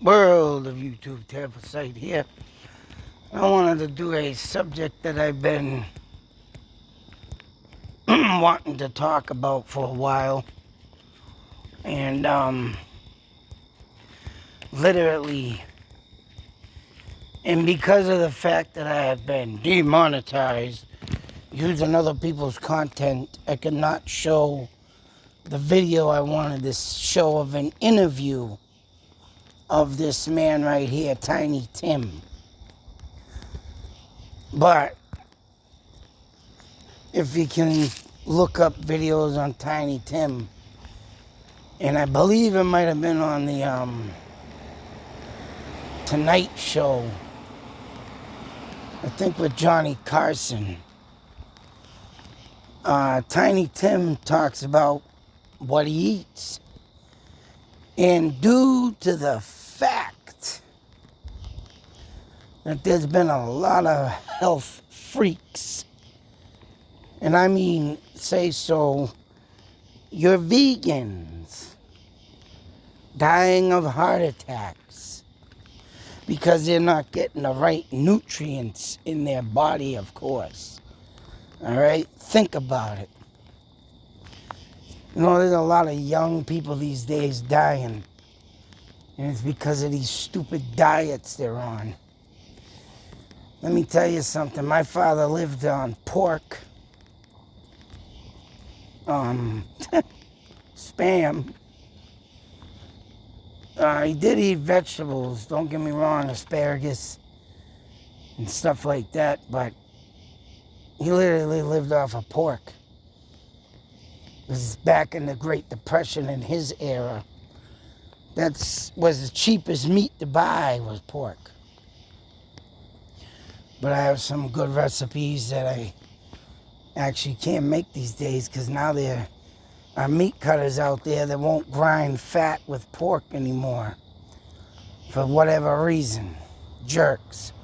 World of YouTube Tampa site here. I wanted to do a subject that I've been wanting to talk about for a while. And literally, and because of the fact that I have been demonetized using other people's content, I could not show the video I wanted to show of an interview of this man right here, Tiny Tim. But if you can look up videos on Tiny Tim, and I believe it might have been on the Tonight Show, I think with Johnny Carson. Tiny Tim talks about what he eats. And due to the fact that there's been a lot of health freaks, and I mean, say so, you're vegans dying of heart attacks because they're not getting the right nutrients in their body, of course. All right? Think about it. You know, there's a lot of young people these days dying, and it's because of these stupid diets they're on. Let me tell you something. My father lived on pork, spam. He did eat vegetables, don't get me wrong, asparagus and stuff like that, but he literally lived off of pork. It was back in the Great Depression in his era. That was the cheapest meat to buy was pork. But I have some good recipes that I actually can't make these days because now there are meat cutters out there that won't grind fat with pork anymore for whatever reason. Jerks.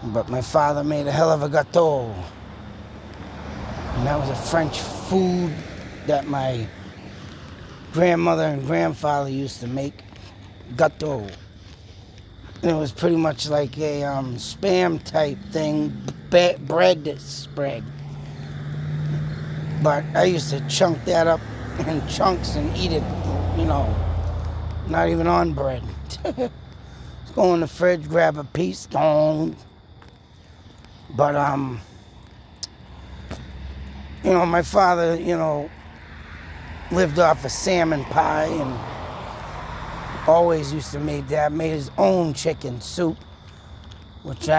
But my father made a hell of a gâteau. And that was a French food that my grandmother and grandfather used to make. Gâteau. And it was pretty much like a spam type thing, bread spread. But I used to chunk that up in chunks and eat it, you know, not even on bread. Just go in the fridge, grab a piece, don't. But, you know, my father, you know, lived off a salmon pie and always used to make that. Made his own chicken soup, which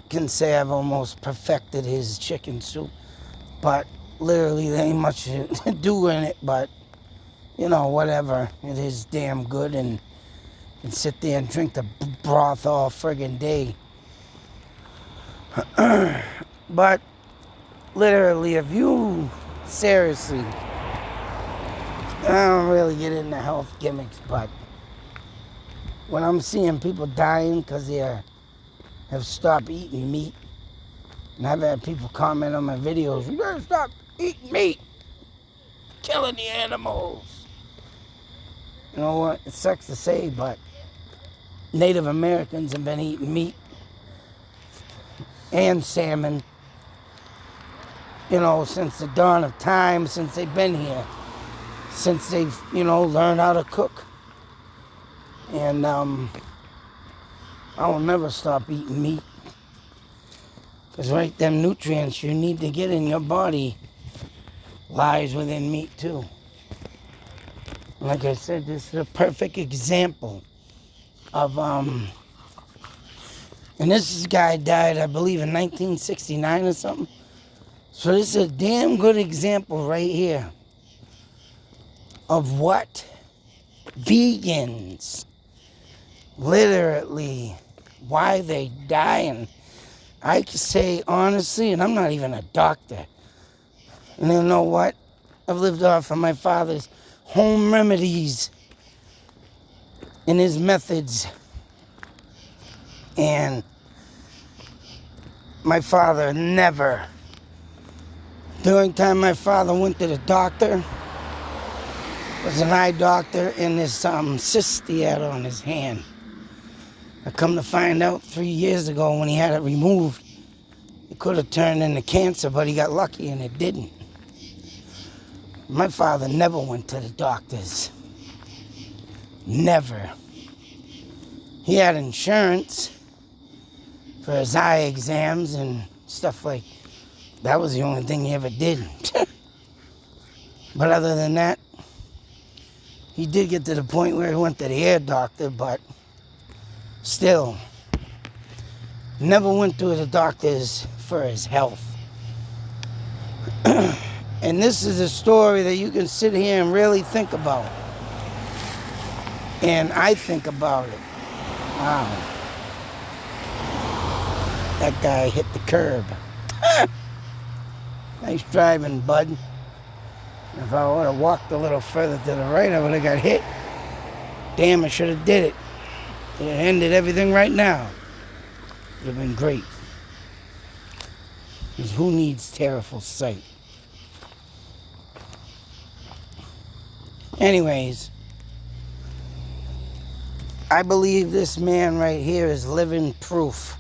can say I've almost perfected his chicken soup. But literally, there ain't much to do in it, but, you know, whatever. It is damn good, and sit there and drink the broth all friggin' day. But literally, if you seriously, I don't really get into health gimmicks, but when I'm seeing people dying because they have stopped eating meat, and I've had people comment on my videos, you gotta stop eating meat, killing the animals. You know what, it sucks to say, but Native Americans have been eating meat and salmon, you know, since the dawn of time, since they've been here, since they've, you know, learned how to cook. And I will never stop eating meat, because right, them nutrients you need to get in your body lies within meat too. Like I said, this is a perfect example of and this guy died, I believe, in 1969 or something. So this is a damn good example right here of what vegans, literally, why they die. And I can say honestly, and I'm not even a doctor, and you know what? I've lived off of my father's home remedies and his methods. And my father never, the only time my father went to the doctor Was an eye doctor, and this cyst he had on his hand. I come to find out 3 years ago when he had it removed, it could have turned into cancer, but he got lucky and it didn't. My father never went to the doctors. Never. He had insurance for his eye exams and stuff like that. Was the only thing he ever did. But other than that, he did get to the point where he went to the ear doctor, but still, never went to the doctors for his health. And this is a story that you can sit here and really think about. And I think about it. Wow. That guy hit the curb. Nice driving, bud. If I would have walked a little further to the right, I would have got hit. Damn, I should have did it. It ended everything right now. Would have been great. Because who needs terrible sight? Anyways, I believe this man right here is living proof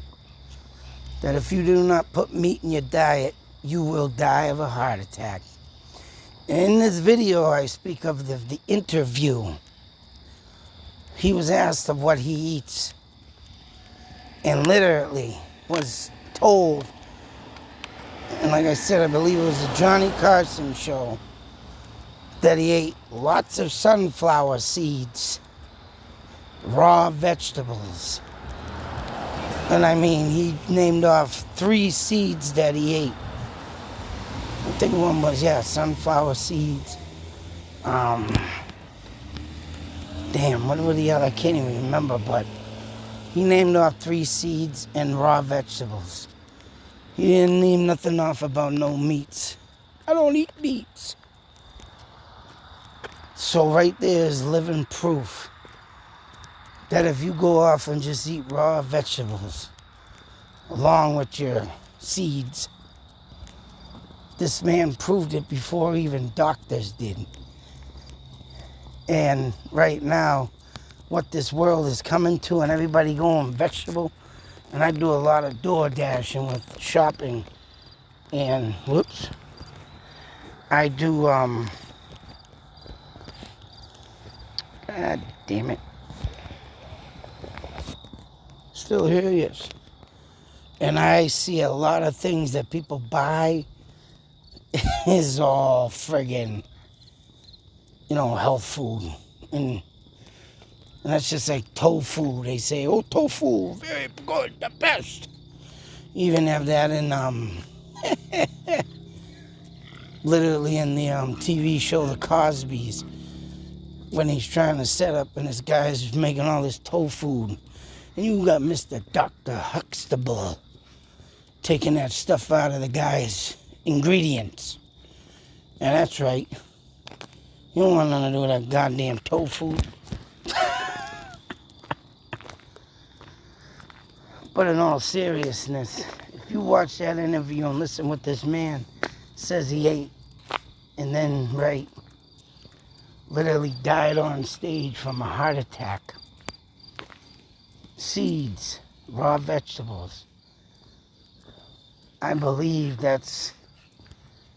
that if you do not put meat in your diet, you will die of a heart attack. In this video, I speak of the interview. He was asked of what he eats and literally was told, and like I said, I believe it was a Johnny Carson show, that he ate lots of sunflower seeds, raw vegetables. And I mean, he named off 3 seeds that he ate. I think one was, sunflower seeds. Damn, what were the other? I can't even remember, but he named off 3 seeds and raw vegetables. He didn't name nothing off about no meats. I don't eat meats. So right there is living proof that if you go off and just eat raw vegetables along with your seeds, this man proved it before even doctors did. And right now, what this world is coming to, and everybody going vegetable, and I do a lot of door dashing with shopping, and I do God damn it. Still here, yes. And I see a lot of things that people buy is all friggin', health food. And that's just like tofu. They say, oh, tofu, very good, the best. Even have that in, literally in the TV show The Cosbys, when he's trying to set up and this guy's making all this tofu. And you got Mr. Dr. Huxtable taking that stuff out of the guy's ingredients. And that's right. You don't want nothing to do with that goddamn tofu. But in all seriousness, if you watch that interview and listen what this man says he ate, and then, literally died on stage from a heart attack. Seeds, raw vegetables. I believe that's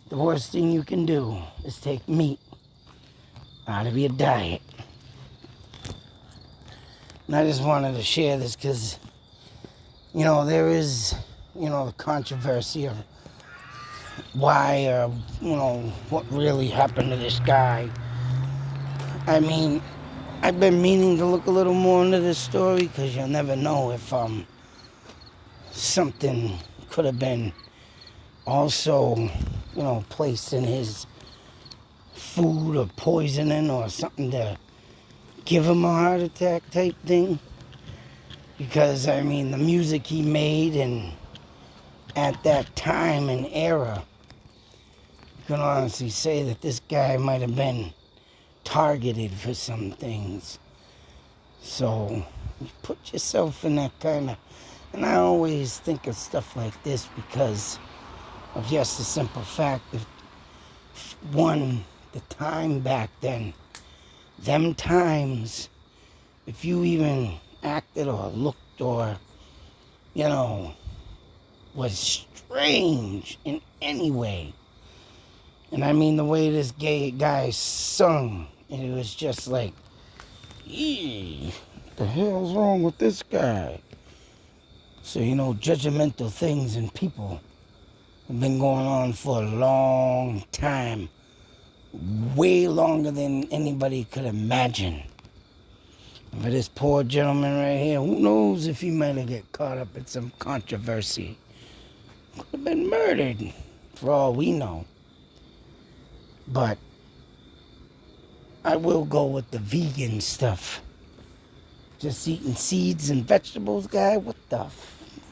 the worst thing you can do is take meat out of your diet. And I just wanted to share this because, there is, the controversy of why or, what really happened to this guy. I mean, I've been meaning to look a little more into this story because you'll never know if something could have been also, placed in his food or poisoning or something to give him a heart attack type thing. Because, I mean, the music he made and at that time and era, you can honestly say that this guy might have been targeted for some things. So you put yourself in that kind of, and I always think of stuff like this because of just the simple fact that, one, the time back then, them times, if you even acted or looked or, you know, was strange in any way, and I mean the way this gay guy sung, it was just like, eee, what the hell's wrong with this guy? So, you know, judgmental things in people have been going on for a long time. Way longer than anybody could imagine. For this poor gentleman right here, who knows if he might have get caught up in some controversy. Could have been murdered, for all we know. But I will go with the vegan stuff. Just eating seeds and vegetables, guy?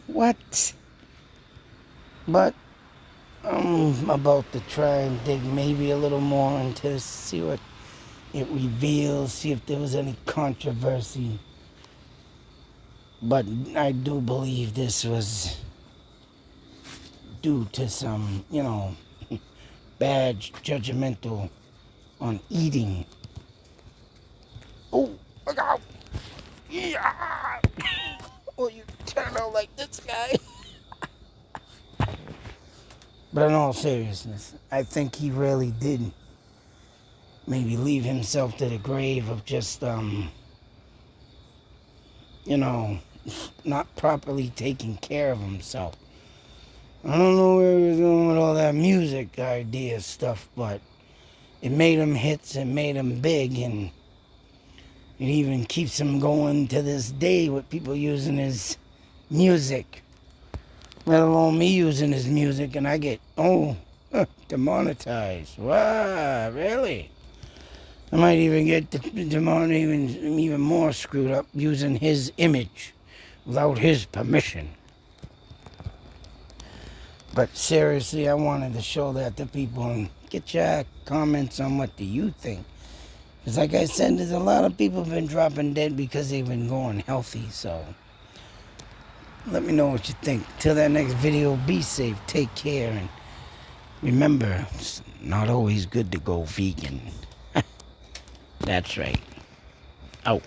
What? But I'm about to try and dig maybe a little more into this, see what it reveals, see if there was any controversy. But I do believe this was due to some, you know, bad judgmental on eating. Oh, look out! Yeah! Oh, you turn out like this guy. But in all seriousness, I think he really did maybe leave himself to the grave of just, you know, not properly taking care of himself. I don't know where he was going with all that music idea stuff, but it made him hits, it made him big, and it even keeps him going to this day with people using his music. Let alone me using his music, and I get, demonetized. Wow, really? I might even get demonetized even more screwed up using his image without his permission. But seriously, I wanted to show that to people and get your comments on what do you think. Because like I said, there's a lot of people been dropping dead because they've been going healthy, so let me know what you think. Till that next video, be safe, take care, and remember, it's not always good to go vegan. That's right. Out.